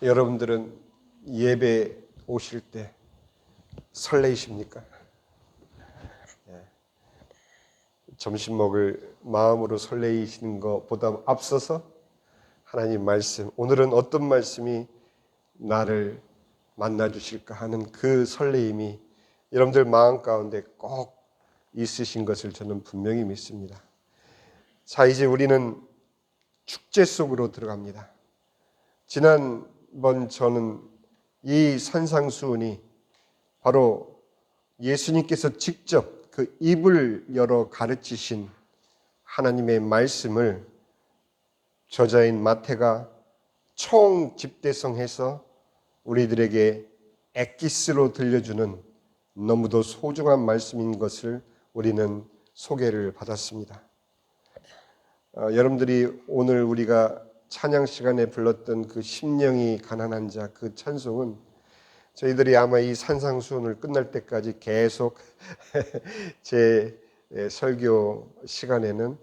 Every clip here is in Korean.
여러분들은 예배 오실 때 설레이십니까? 점심 먹을 마음으로 설레이시는 것보다 앞서서 하나님 말씀, 오늘은 어떤 말씀이 나를 만나 주실까 하는 그 설레임이 여러분들 마음 가운데 꼭 있으신 것을 저는 분명히 믿습니다. 자, 이제 우리는 축제 속으로 들어갑니다. 지난번 저는 이 산상수훈이 바로 예수님께서 직접 그 입을 열어 가르치신 하나님의 말씀을 저자인 마태가 총 집대성해서 우리들에게 엑기스로 들려주는 너무도 소중한 말씀인 것을 우리는 소개를 받았습니다. 여러분들이 오늘 우리가 찬양 시간에 불렀던 그 심령이 가난한 자 그 찬송은 저희들이 아마 이 산상수훈을 끝날 때까지 계속 제 설교 시간에는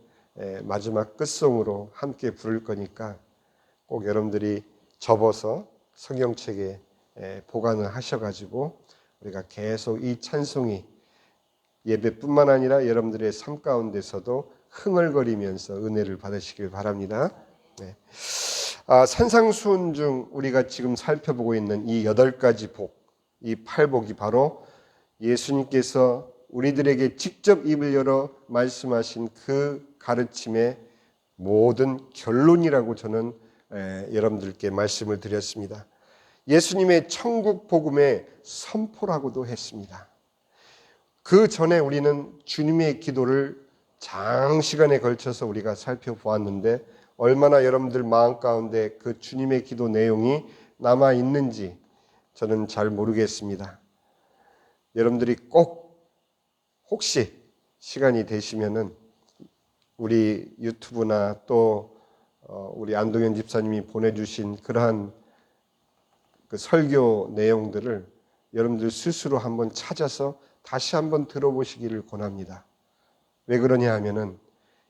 마지막 끝송으로 함께 부를 거니까 꼭 여러분들이 접어서 성경책에 보관을 하셔가지고 우리가 계속 이 찬송이 예배뿐만 아니라 여러분들의 삶 가운데서도 흥얼거리면서 은혜를 받으시길 바랍니다. 네. 산상수훈 중 우리가 지금 살펴보고 있는 이 8가지 복, 이 8복이 바로 예수님께서 우리들에게 직접 입을 열어 말씀하신 그 가르침의 모든 결론이라고 저는 여러분들께 말씀을 드렸습니다. 예수님의 천국 복음의 선포라고도 했습니다. 그 전에 우리는 주님의 기도를 장시간에 걸쳐서 우리가 살펴보았는데 얼마나 여러분들 마음 가운데 그 주님의 기도 내용이 남아 있는지 저는 잘 모르겠습니다. 여러분들이 꼭 혹시 시간이 되시면은 우리 유튜브나 또 우리 안동현 집사님이 보내주신 그러한 그 설교 내용들을 여러분들 스스로 한번 찾아서 다시 한번 들어보시기를 권합니다. 왜 그러냐 하면은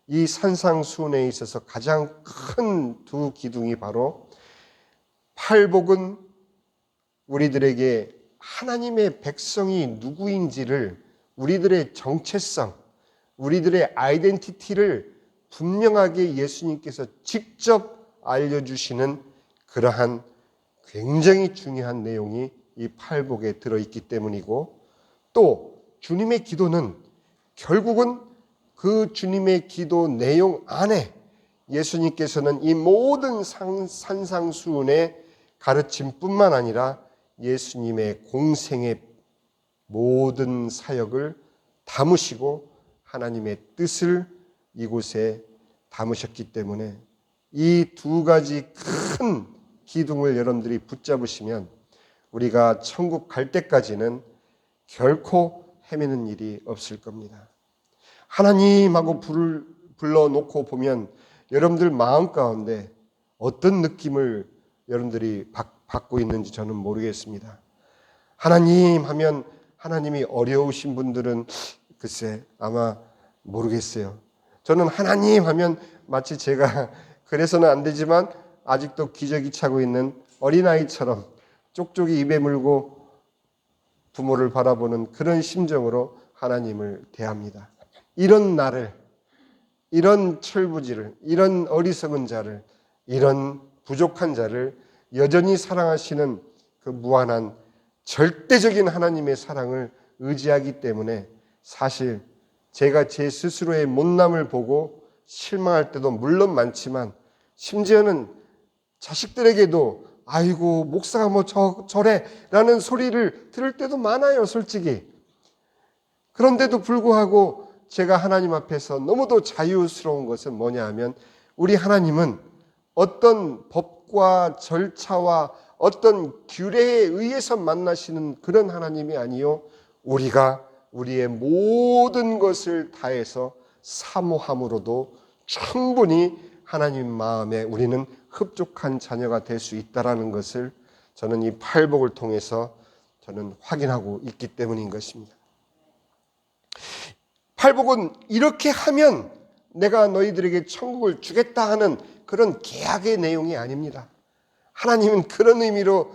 이 산상수훈에 있어서 가장 큰 두 기둥이 바로 팔복은 우리들에게 하나님의 백성이 누구인지를 우리들의 정체성, 우리들의 아이덴티티를 분명하게 예수님께서 직접 알려주시는 그러한 굉장히 중요한 내용이 이 팔복에 들어있기 때문이고 또 주님의 기도는 결국은 그 주님의 기도 내용 안에 예수님께서는 이 모든 산상수훈의 가르침뿐만 아니라 예수님의 공생의 모든 사역을 담으시고 하나님의 뜻을 이곳에 담으셨기 때문에 이 두 가지 큰 기둥을 여러분들이 붙잡으시면 우리가 천국 갈 때까지는 결코 헤매는 일이 없을 겁니다. 하나님하고 불러놓고 보면 여러분들 마음 가운데 어떤 느낌을 여러분들이 받고 있는지 저는 모르겠습니다. 하나님 하면 하나님이 어려우신 분들은 글쎄 아마 모르겠어요. 저는 하나님 하면 마치 제가 그래서는 안 되지만 아직도 기저귀 차고 있는 어린아이처럼 쪽쪽이 입에 물고 부모를 바라보는 그런 심정으로 하나님을 대합니다. 이런 나를, 이런 철부지를, 이런 어리석은 자를, 이런 부족한 자를 여전히 사랑하시는 그 무한한 절대적인 하나님의 사랑을 의지하기 때문에 사실 제가 제 스스로의 못남을 보고 실망할 때도 물론 많지만 심지어는 자식들에게도 아이고 목사가 뭐 저래 라는 소리를 들을 때도 많아요, 솔직히. 그런데도 불구하고 제가 하나님 앞에서 너무도 자유스러운 것은 뭐냐 하면 우리 하나님은 어떤 법과 절차와 어떤 규례에 의해서 만나시는 그런 하나님이 아니요, 우리가 우리의 모든 것을 다해서 사모함으로도 충분히 하나님 마음에 우리는 흡족한 자녀가 될 수 있다라는 것을 저는 이 팔복을 통해서 저는 확인하고 있기 때문인 것입니다. 팔복은 이렇게 하면 내가 너희들에게 천국을 주겠다 하는 그런 계약의 내용이 아닙니다. 하나님은 그런 의미로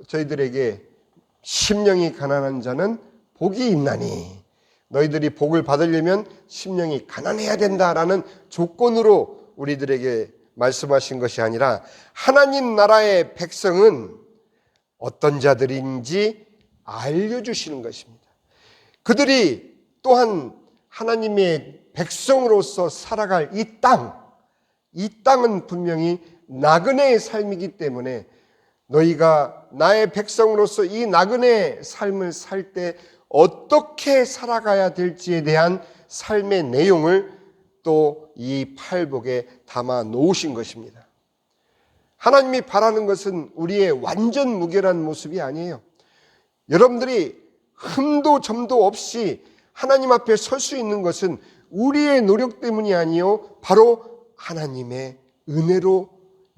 저희들에게 심령이 가난한 자는 복이 있나니, 너희들이 복을 받으려면 심령이 가난해야 된다라는 조건으로 우리들에게 말씀하신 것이 아니라, 하나님 나라의 백성은 어떤 자들인지 알려주시는 것입니다. 그들이 또한 하나님의 백성으로서 살아갈 이 땅은 분명히 나그네의 삶이기 때문에 너희가 나의 백성으로서 이 나그네의 삶을 살 때 어떻게 살아가야 될지에 대한 삶의 내용을 또 이 팔복에 담아 놓으신 것입니다. 하나님이 바라는 것은 우리의 완전 무결한 모습이 아니에요. 여러분들이 흠도 점도 없이 하나님 앞에 설 수 있는 것은 우리의 노력 때문이 아니요, 바로 하나님의 은혜로,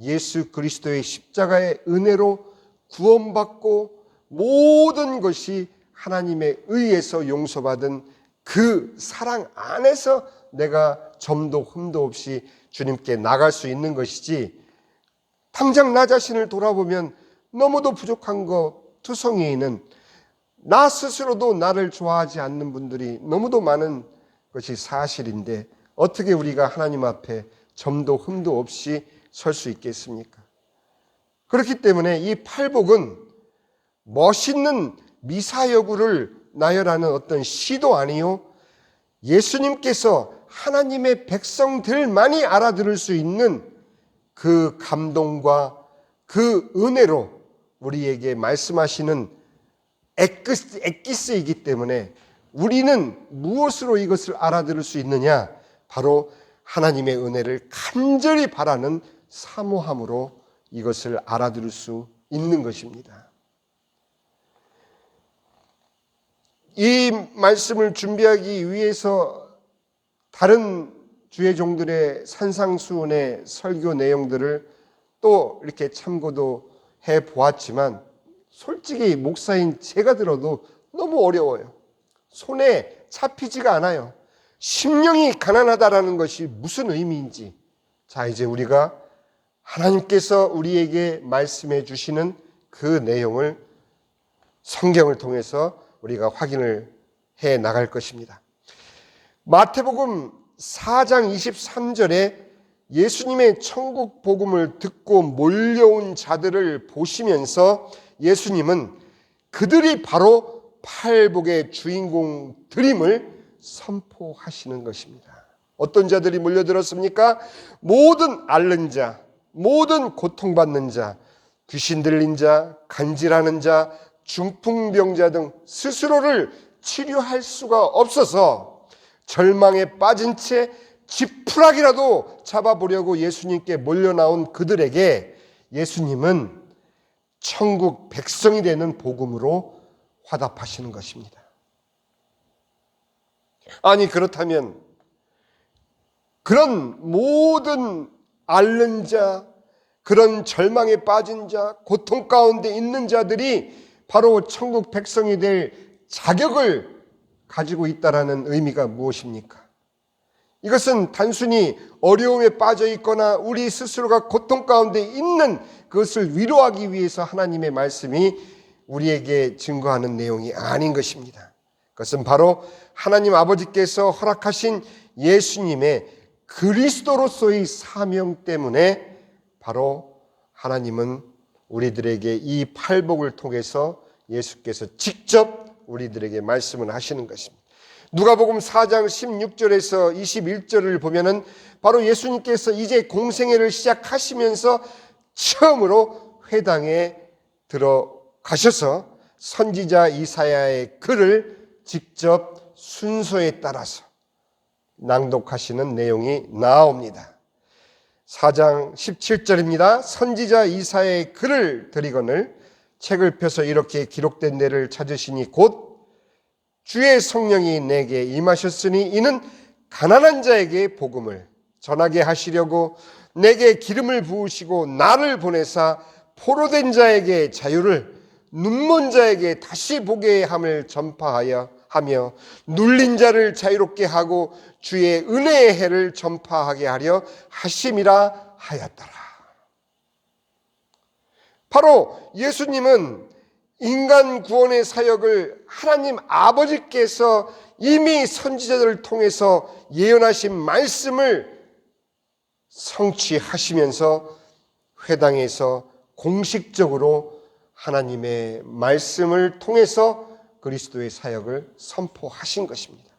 예수 그리스도의 십자가의 은혜로 구원받고 모든 것이 하나님의 의에서 용서받은 그 사랑 안에서 내가 점도 흠도 없이 주님께 나갈 수 있는 것이지, 당장 나 자신을 돌아보면 너무도 부족한 것 투성이는, 나 스스로도 나를 좋아하지 않는 분들이 너무도 많은 것이 사실인데, 어떻게 우리가 하나님 앞에 점도 흠도 없이 설 수 있겠습니까? 그렇기 때문에 이 팔복은 멋있는 미사여구를 나열하는 어떤 시도 아니요, 예수님께서 하나님의 백성들만이 알아들을 수 있는 그 감동과 그 은혜로 우리에게 말씀하시는 엑기스이기 때문에, 우리는 무엇으로 이것을 알아들을 수 있느냐? 바로 하나님의 은혜를 간절히 바라는 사모함으로 이것을 알아들을 수 있는 것입니다. 이 말씀을 준비하기 위해서 다른 주의 종들의 산상수훈의 설교 내용들을 또 이렇게 참고도 해 보았지만, 솔직히 목사인 제가 들어도 너무 어려워요. 손에 잡히지가 않아요. 심령이 가난하다라는 것이 무슨 의미인지. 자, 이제 우리가 하나님께서 우리에게 말씀해 주시는 그 내용을 성경을 통해서 우리가 확인을 해 나갈 것입니다. 마태복음 4장 23절에 예수님의 천국 복음을 듣고 몰려온 자들을 보시면서 예수님은 그들이 바로 팔복의 주인공들임을 선포하시는 것입니다. 어떤 자들이 몰려들었습니까? 모든 앓는 자, 모든 고통받는 자, 귀신 들린 자, 간질하는 자, 중풍병자 등 스스로를 치료할 수가 없어서 절망에 빠진 채 지푸라기라도 잡아보려고 예수님께 몰려나온 그들에게 예수님은 천국 백성이 되는 복음으로 화답하시는 것입니다. 아니, 그렇다면 그런 모든 앓는 자, 그런 절망에 빠진 자, 고통 가운데 있는 자들이 바로 천국 백성이 될 자격을 가지고 있다라는 의미가 무엇입니까? 이것은 단순히 어려움에 빠져 있거나 우리 스스로가 고통 가운데 있는 그것을 위로하기 위해서 하나님의 말씀이 우리에게 증거하는 내용이 아닌 것입니다. 그것은 바로 하나님 아버지께서 허락하신 예수님의 그리스도로서의 사명 때문에 바로 하나님은 우리들에게 이 팔복을 통해서 예수께서 직접 우리들에게 말씀을 하시는 것입니다. 누가복음 4장 16절에서 21절을 보면은 바로 예수님께서 이제 공생애를 시작하시면서 처음으로 회당에 들어가셔서 선지자 이사야의 글을 직접 순서에 따라서 낭독하시는 내용이 나옵니다. 4장 17절입니다. 선지자 이사야의 글을 들이거늘 책을 펴서 이렇게 기록된 데를 찾으시니 곧 주의 성령이 내게 임하셨으니 이는 가난한 자에게 복음을 전하게 하시려고 내게 기름을 부으시고 나를 보내사 포로된 자에게 자유를, 눈먼 자에게 다시 보게 함을 전파하여 하며 눌린 자를 자유롭게 하고 주의 은혜의 해를 전파하게 하려 하심이라 하였더라. 바로 예수님은 인간 구원의 사역을 하나님 아버지께서 이미 선지자들을 통해서 예언하신 말씀을 성취하시면서 회당에서 공식적으로 하나님의 말씀을 통해서 그리스도의 사역을 선포하신 것입니다.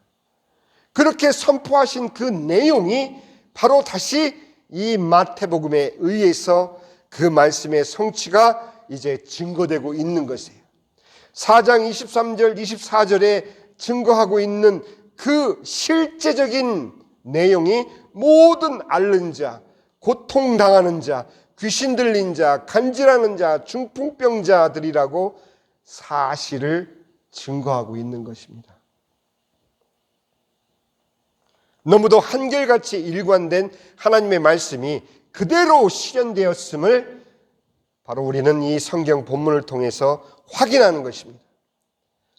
그렇게 선포하신 그 내용이 바로 다시 이 마태복음에 의해서 그 말씀의 성취가 이제 증거되고 있는 것이에요. 4장 23절 24절에 증거하고 있는 그 실제적인 내용이 모든 앓는 자, 고통당하는 자, 귀신 들린 자, 간질하는 자, 중풍병자들이라고 사실을 증거하고 있는 것입니다. 너무도 한결같이 일관된 하나님의 말씀이 그대로 실현되었음을 바로 우리는 이 성경 본문을 통해서 확인하는 것입니다.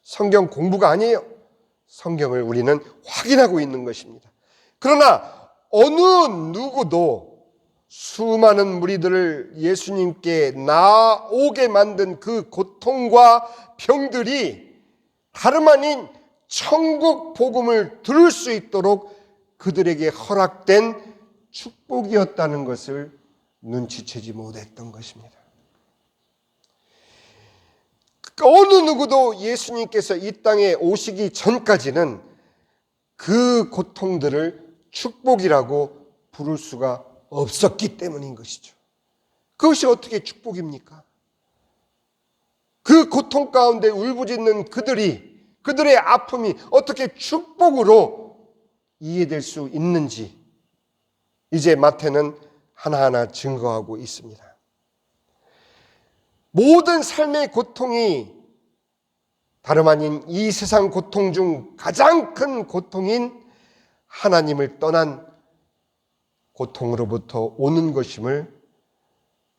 성경 공부가 아니에요. 성경을 우리는 확인하고 있는 것입니다. 그러나 어느 누구도 수많은 무리들을 예수님께 나오게 만든 그 고통과 병들이 다름 아닌 천국 복음을 들을 수 있도록 그들에게 허락된 축복이었다는 것을 눈치채지 못했던 것입니다. 어느 누구도 예수님께서 이 땅에 오시기 전까지는 그 고통들을 축복이라고 부를 수가 없었기 때문인 것이죠. 그것이 어떻게 축복입니까? 그 고통 가운데 울부짖는 그들의 아픔이 어떻게 축복으로 이해될 수 있는지 이제 마태는 하나하나 증거하고 있습니다. 모든 삶의 고통이 다름 아닌 이 세상 고통 중 가장 큰 고통인 하나님을 떠난 고통으로부터 오는 것임을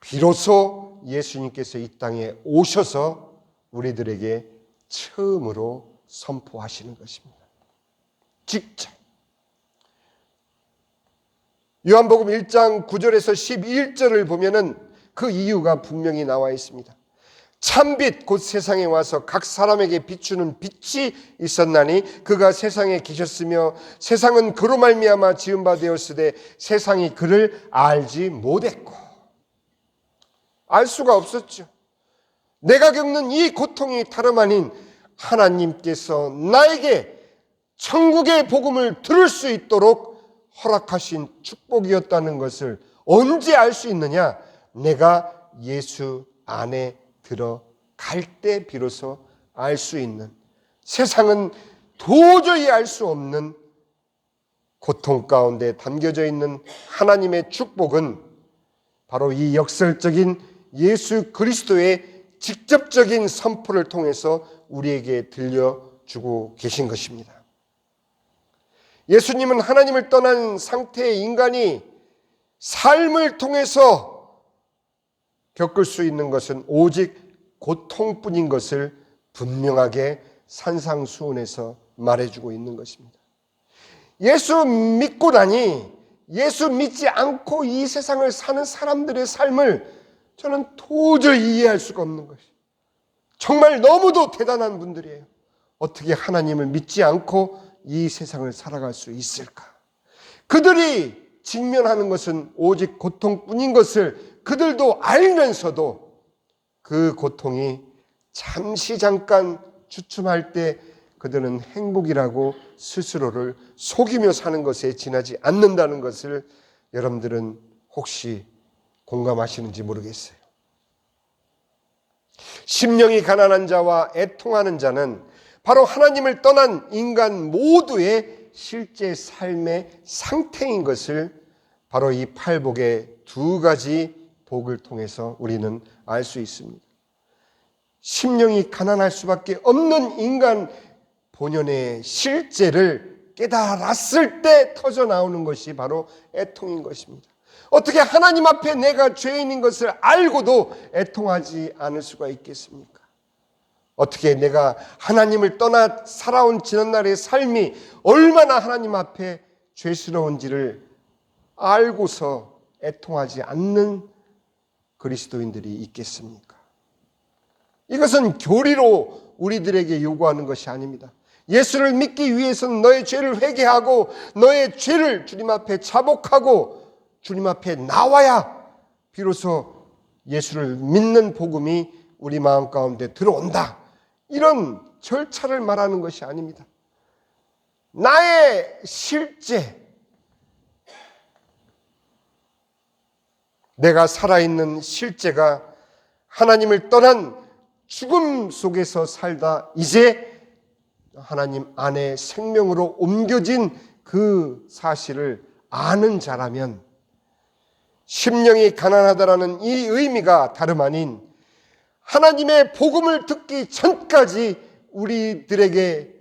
비로소 예수님께서 이 땅에 오셔서 우리들에게 처음으로 선포하시는 것입니다. 직접. 요한복음 1장 9절에서 11절을 보면은 그 이유가 분명히 나와 있습니다. 참빛 곧 세상에 와서 각 사람에게 비추는 빛이 있었나니 그가 세상에 계셨으며 세상은 그로 말미암아 지은 바 되었으되 세상이 그를 알지 못했고. 알 수가 없었죠. 내가 겪는 이 고통이 다름 아닌 하나님께서 나에게 천국의 복음을 들을 수 있도록 허락하신 축복이었다는 것을 언제 알 수 있느냐? 내가 예수 안에 들어갈 때 비로소 알 수 있는, 세상은 도저히 알 수 없는 고통 가운데 담겨져 있는 하나님의 축복은 바로 이 역설적인 예수 그리스도의 직접적인 선포를 통해서 우리에게 들려주고 계신 것입니다. 예수님은 하나님을 떠난 상태의 인간이 삶을 통해서 겪을 수 있는 것은 오직 고통뿐인 것을 분명하게 산상수훈에서 말해주고 있는 것입니다. 예수 믿고 나니 예수 믿지 않고 이 세상을 사는 사람들의 삶을 저는 도저히 이해할 수가 없는 것이에요. 정말 너무도 대단한 분들이에요. 어떻게 하나님을 믿지 않고 이 세상을 살아갈 수 있을까? 그들이 직면하는 것은 오직 고통뿐인 것을 그들도 알면서도 그 고통이 잠시 잠깐 주춤할 때 그들은 행복이라고 스스로를 속이며 사는 것에 지나지 않는다는 것을 여러분들은 혹시 공감하시는지 모르겠어요. 심령이 가난한 자와 애통하는 자는 바로 하나님을 떠난 인간 모두의 실제 삶의 상태인 것을 바로 이 팔복의 두 가지 복을 통해서 우리는 알 수 있습니다. 심령이 가난할 수밖에 없는 인간 본연의 실제를 깨달았을 때 터져 나오는 것이 바로 애통인 것입니다. 어떻게 하나님 앞에 내가 죄인인 것을 알고도 애통하지 않을 수가 있겠습니까? 어떻게 내가 하나님을 떠나 살아온 지난날의 삶이 얼마나 하나님 앞에 죄스러운지를 알고서 애통하지 않는 그리스도인들이 있겠습니까? 이것은 교리로 우리들에게 요구하는 것이 아닙니다. 예수를 믿기 위해서는 너의 죄를 회개하고 너의 죄를 주님 앞에 자복하고 주님 앞에 나와야 비로소 예수를 믿는 복음이 우리 마음 가운데 들어온다. 이런 절차를 말하는 것이 아닙니다. 나의 실제, 내가 살아있는 실제가 하나님을 떠난 죽음 속에서 살다 이제 하나님 안에 생명으로 옮겨진 그 사실을 아는 자라면 심령이 가난하다라는 이 의미가 다름 아닌 하나님의 복음을 듣기 전까지 우리들에게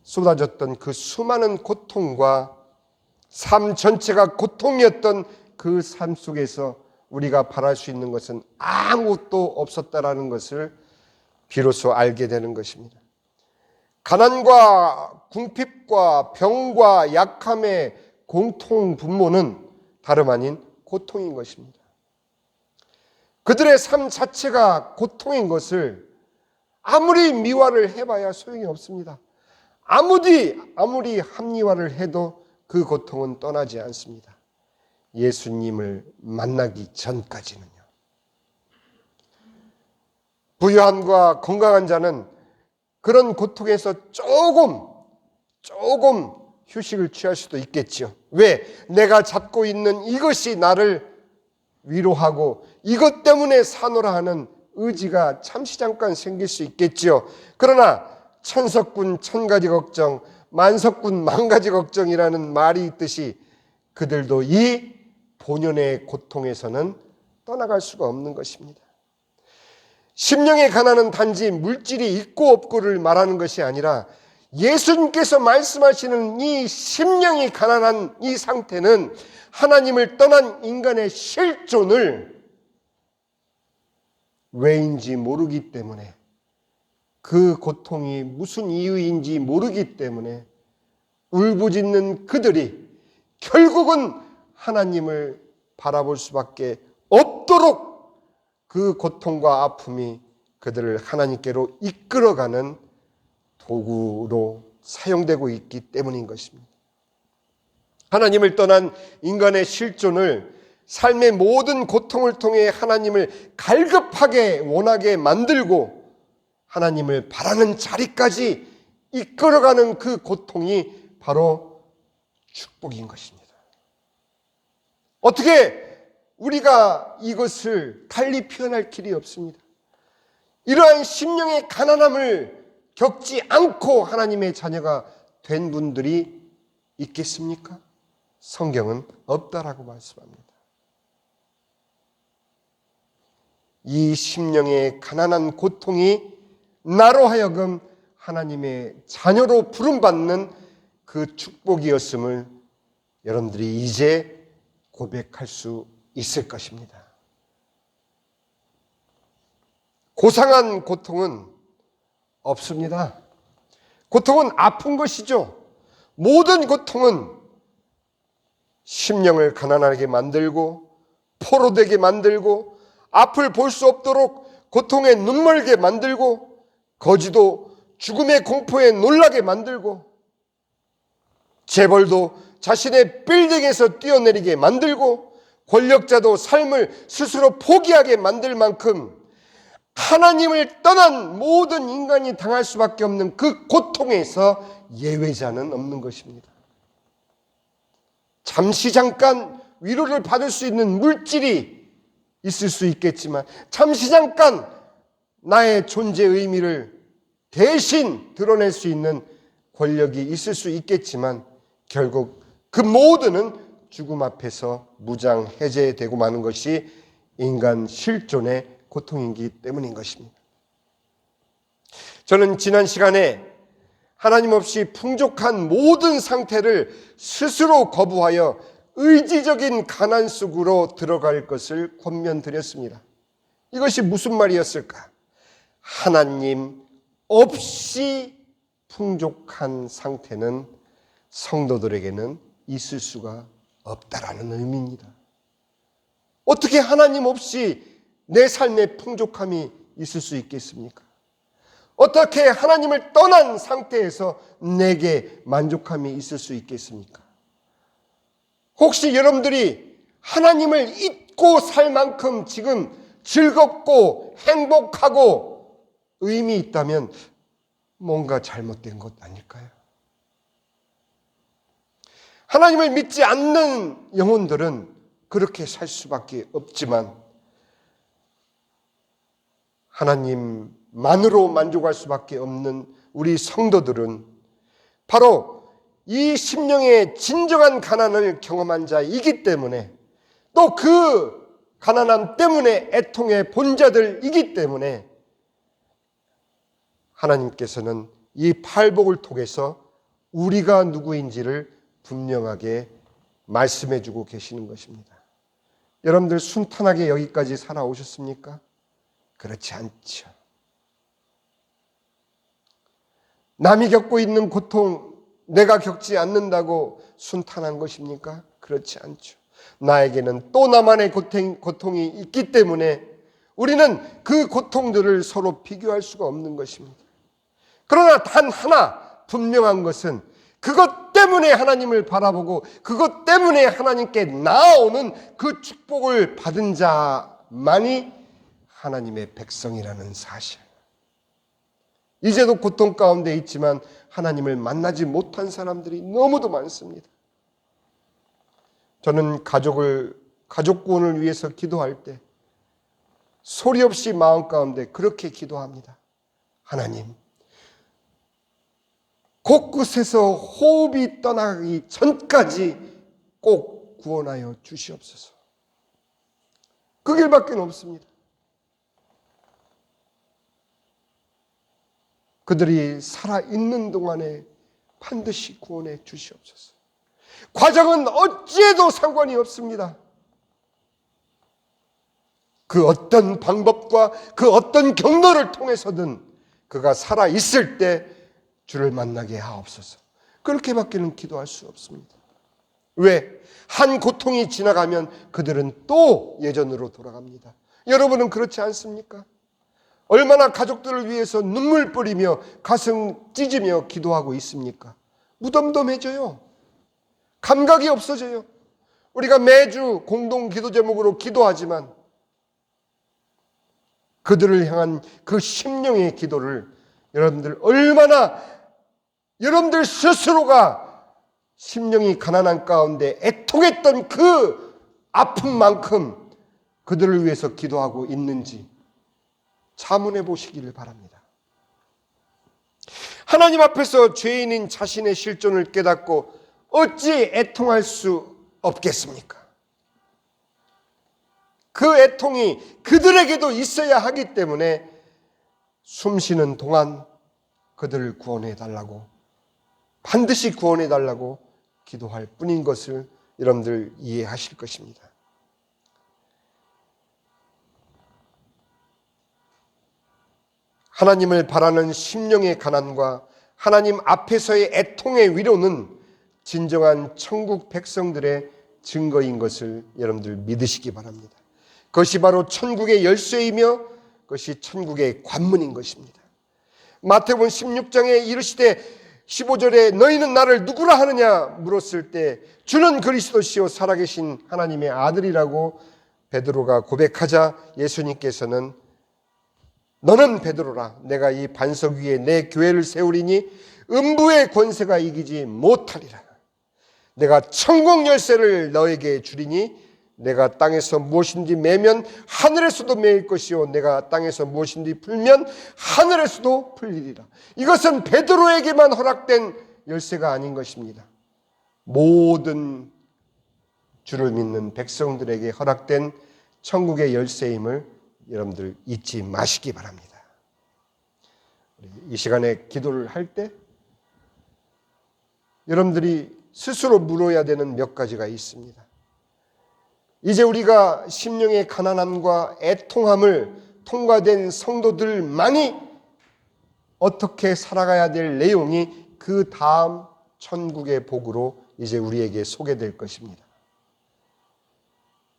쏟아졌던 그 수많은 고통과 삶 전체가 고통이었던 그 삶 속에서 우리가 바랄 수 있는 것은 아무것도 없었다라는 것을 비로소 알게 되는 것입니다. 가난과 궁핍과 병과 약함의 공통 분모는 다름 아닌 고통인 것입니다. 그들의 삶 자체가 고통인 것을 아무리 미화를 해봐야 소용이 없습니다. 아무리 합리화를 해도 그 고통은 떠나지 않습니다. 예수님을 만나기 전까지는요. 부유함과 건강한 자는 그런 고통에서 조금 휴식을 취할 수도 있겠죠. 왜? 내가 잡고 있는 이것이 나를 위로하고 이것 때문에 사노라 하는 의지가 잠시 잠깐 생길 수 있겠죠. 그러나 천석군 천가지 걱정, 만석군 만가지 걱정이라는 말이 있듯이 그들도 이 본연의 고통에서는 떠나갈 수가 없는 것입니다. 심령의 가난은 단지 물질이 있고 없고를 말하는 것이 아니라 예수님께서 말씀하시는 이 심령이 가난한 이 상태는 하나님을 떠난 인간의 실존을 왜인지 모르기 때문에, 그 고통이 무슨 이유인지 모르기 때문에 울부짖는 그들이 결국은 하나님을 바라볼 수밖에 없도록 그 고통과 아픔이 그들을 하나님께로 이끌어가는 도구로 사용되고 있기 때문인 것입니다. 하나님을 떠난 인간의 실존을 삶의 모든 고통을 통해 하나님을 갈급하게 원하게 만들고 하나님을 바라는 자리까지 이끌어가는 그 고통이 바로 축복인 것입니다. 어떻게 우리가 이것을 달리 표현할 길이 없습니다. 이러한 심령의 가난함을 겪지 않고 하나님의 자녀가 된 분들이 있겠습니까? 성경은 없다라고 말씀합니다. 이 심령의 가난한 고통이 나로 하여금 하나님의 자녀로 부름받는 그 축복이었음을 여러분들이 이제 고백할 수 있을 것입니다. 고상한 고통은 없습니다. 고통은 아픈 것이죠. 모든 고통은 심령을 가난하게 만들고 포로되게 만들고 앞을 볼 수 없도록 고통에 눈멀게 만들고 거지도 죽음의 공포에 놀라게 만들고 재벌도 자신의 빌딩에서 뛰어내리게 만들고 권력자도 삶을 스스로 포기하게 만들 만큼 하나님을 떠난 모든 인간이 당할 수밖에 없는 그 고통에서 예외자는 없는 것입니다. 잠시 잠깐 위로를 받을 수 있는 물질이 있을 수 있겠지만 잠시 잠깐 나의 존재 의미를 대신 드러낼 수 있는 권력이 있을 수 있겠지만 결국 그 모두는 죽음 앞에서 무장해제되고 마는 것이 인간 실존의 고통이기 때문인 것입니다. 저는 지난 시간에 하나님 없이 풍족한 모든 상태를 스스로 거부하여 의지적인 가난 속으로 들어갈 것을 권면드렸습니다. 이것이 무슨 말이었을까? 하나님 없이 풍족한 상태는 성도들에게는 있을 수가 없다라는 의미입니다. 어떻게 하나님 없이 내 삶에 풍족함이 있을 수 있겠습니까? 어떻게 하나님을 떠난 상태에서 내게 만족함이 있을 수 있겠습니까? 혹시 여러분들이 하나님을 잊고 살 만큼 지금 즐겁고 행복하고 의미 있다면 뭔가 잘못된 것 아닐까요? 하나님을 믿지 않는 영혼들은 그렇게 살 수밖에 없지만 하나님만으로 만족할 수밖에 없는 우리 성도들은 바로 이 심령의 진정한 가난을 경험한 자이기 때문에 또 그 가난함 때문에 애통의 본자들이기 때문에 하나님께서는 이 팔복을 통해서 우리가 누구인지를 분명하게 말씀해 주고 계시는 것입니다. 여러분들 순탄하게 여기까지 살아오셨습니까? 그렇지 않죠. 남이 겪고 있는 고통 내가 겪지 않는다고 순탄한 것입니까? 그렇지 않죠. 나에게는 또 나만의 고통이 있기 때문에 우리는 그 고통들을 서로 비교할 수가 없는 것입니다. 그러나 단 하나 분명한 것은 그것 때문에 하나님을 바라보고 그것 때문에 하나님께 나아오는 그 축복을 받은 자만이 하나님의 백성이라는 사실. 이제도 고통 가운데 있지만 하나님을 만나지 못한 사람들이 너무도 많습니다. 저는 가족 구원을 위해서 기도할 때 소리 없이 마음 가운데 그렇게 기도합니다. 하나님, 곳곳에서 호흡이 떠나기 전까지 꼭 구원하여 주시옵소서. 그 길밖에 없습니다. 그들이 살아있는 동안에 반드시 구원해 주시옵소서. 과정은 어찌해도 상관이 없습니다. 그 어떤 방법과 그 어떤 경로를 통해서든 그가 살아있을 때 주를 만나게 하옵소서. 그렇게밖에는 기도할 수 없습니다. 왜? 한 고통이 지나가면 그들은 또 예전으로 돌아갑니다. 여러분은 그렇지 않습니까? 얼마나 가족들을 위해서 눈물 뿌리며 가슴 찢으며 기도하고 있습니까? 무덤덤해져요. 감각이 없어져요. 우리가 매주 공동 기도 제목으로 기도하지만 그들을 향한 그 심령의 기도를 여러분들 얼마나 여러분들 스스로가 심령이 가난한 가운데 애통했던 그 아픔만큼 그들을 위해서 기도하고 있는지 자문해 보시기를 바랍니다. 하나님 앞에서 죄인인 자신의 실존을 깨닫고 어찌 애통할 수 없겠습니까? 그 애통이 그들에게도 있어야 하기 때문에 숨쉬는 동안 그들을 구원해 달라고, 반드시 구원해 달라고 기도할 뿐인 것을 여러분들 이해하실 것입니다. 하나님을 바라는 심령의 가난과 하나님 앞에서의 애통의 위로는 진정한 천국 백성들의 증거인 것을 여러분들 믿으시기 바랍니다. 그것이 바로 천국의 열쇠이며 그것이 천국의 관문인 것입니다. 마태복음 16장에 이르시되 15절에 너희는 나를 누구라 하느냐 물었을 때 주는 그리스도시요 살아계신 하나님의 아들이라고 베드로가 고백하자 예수님께서는 너는 베드로라 내가 이 반석 위에 내 교회를 세우리니 음부의 권세가 이기지 못하리라. 내가 천국 열쇠를 너에게 주리니 내가 땅에서 무엇인지 매면 하늘에서도 매일 것이요 내가 땅에서 무엇인지 풀면 하늘에서도 풀리리라. 이것은 베드로에게만 허락된 열쇠가 아닌 것입니다. 모든 주를 믿는 백성들에게 허락된 천국의 열쇠임을 여러분들 잊지 마시기 바랍니다. 이 시간에 기도를 할 때 여러분들이 스스로 물어야 되는 몇 가지가 있습니다. 이제 우리가 심령의 가난함과 애통함을 통과된 성도들만이 어떻게 살아가야 될 내용이 그 다음 천국의 복으로 이제 우리에게 소개될 것입니다.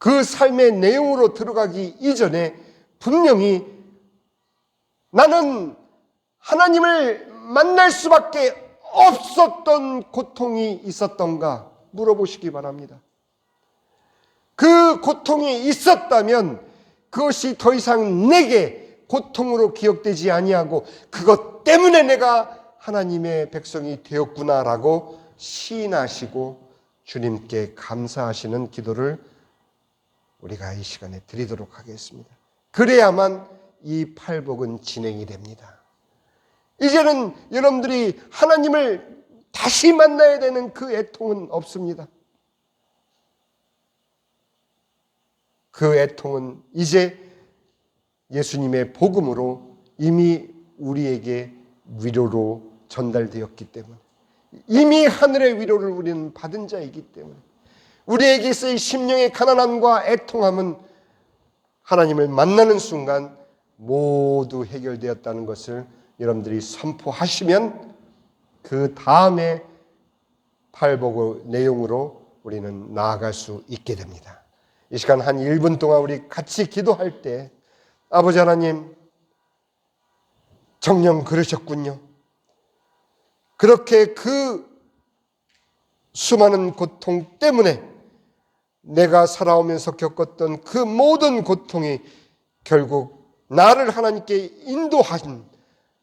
그 삶의 내용으로 들어가기 이전에 분명히 나는 하나님을 만날 수밖에 없었던 고통이 있었던가 물어보시기 바랍니다. 그 고통이 있었다면 그것이 더 이상 내게 고통으로 기억되지 아니하고 그것 때문에 내가 하나님의 백성이 되었구나라고 시인하시고 주님께 감사하시는 기도를 우리가 이 시간에 드리도록 하겠습니다. 그래야만 이 팔복은 진행이 됩니다. 이제는 여러분들이 하나님을 다시 만나야 되는 그 애통은 없습니다. 그 애통은 이제 예수님의 복음으로 이미 우리에게 위로로 전달되었기 때문에, 이미 하늘의 위로를 우리는 받은 자이기 때문에 우리에게서의 심령의 가난함과 애통함은 하나님을 만나는 순간 모두 해결되었다는 것을 여러분들이 선포하시면 그 다음에 팔복의 내용으로 우리는 나아갈 수 있게 됩니다. 이 시간 한 1분 동안 우리 같이 기도할 때 아버지 하나님, 정녕 그러셨군요. 그렇게 그 수많은 고통 때문에 내가 살아오면서 겪었던 그 모든 고통이 결국 나를 하나님께 인도한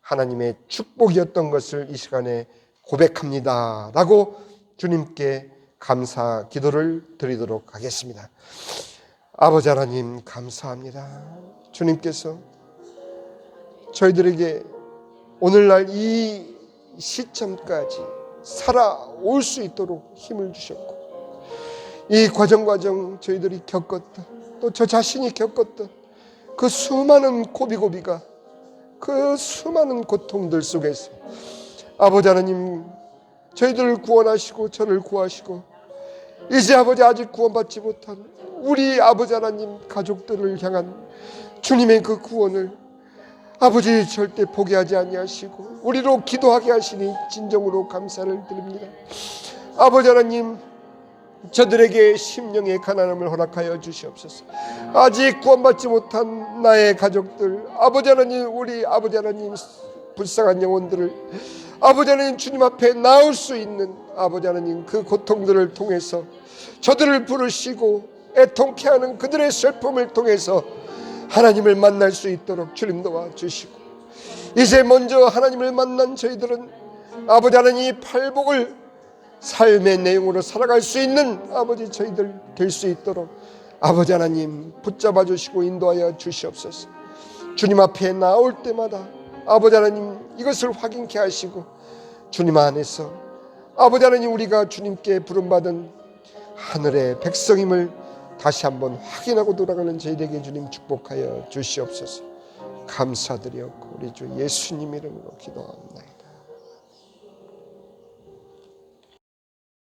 하나님의 축복이었던 것을 이 시간에 고백합니다 라고 주님께 감사 기도를 드리도록 하겠습니다. 아버지 하나님 감사합니다. 주님께서 저희들에게 오늘날 이 시점까지 살아올 수 있도록 힘을 주셨고, 이 과정 저희들이 겪었던, 또 저 자신이 겪었던 그 수많은 고비고비가, 그 수많은 고통들 속에서 아버지 하나님 저희들을 구원하시고 저를 구하시고 이제 아버지 아직 구원받지 못한 우리 아버지 하나님 가족들을 향한 주님의 그 구원을 아버지 절대 포기하지 아니하시고 우리로 기도하게 하시니 진정으로 감사를 드립니다. 아버지 하나님, 저들에게 심령의 가난함을 허락하여 주시옵소서. 아직 구원받지 못한 나의 가족들, 아버지 하나님, 우리 아버지 하나님 불쌍한 영혼들을 아버지 하나님 주님 앞에 나올 수 있는 아버지 하나님 그 고통들을 통해서 저들을 부르시고 애통케 하는 그들의 슬픔을 통해서 하나님을 만날 수 있도록 주님 도와주시고, 이제 먼저 하나님을 만난 저희들은 아버지 하나님 팔복을 삶의 내용으로 살아갈 수 있는 아버지 저희들 될 수 있도록 아버지 하나님 붙잡아 주시고 인도하여 주시옵소서. 주님 앞에 나올 때마다 아버지 하나님 이것을 확인케 하시고 주님 안에서 아버지 하나님 우리가 주님께 부름받은 하늘의 백성임을 다시 한번 확인하고 돌아가는 저희에게 주님 축복하여 주시옵소서. 감사드렸고 우리 주 예수님 이름으로 기도합니다.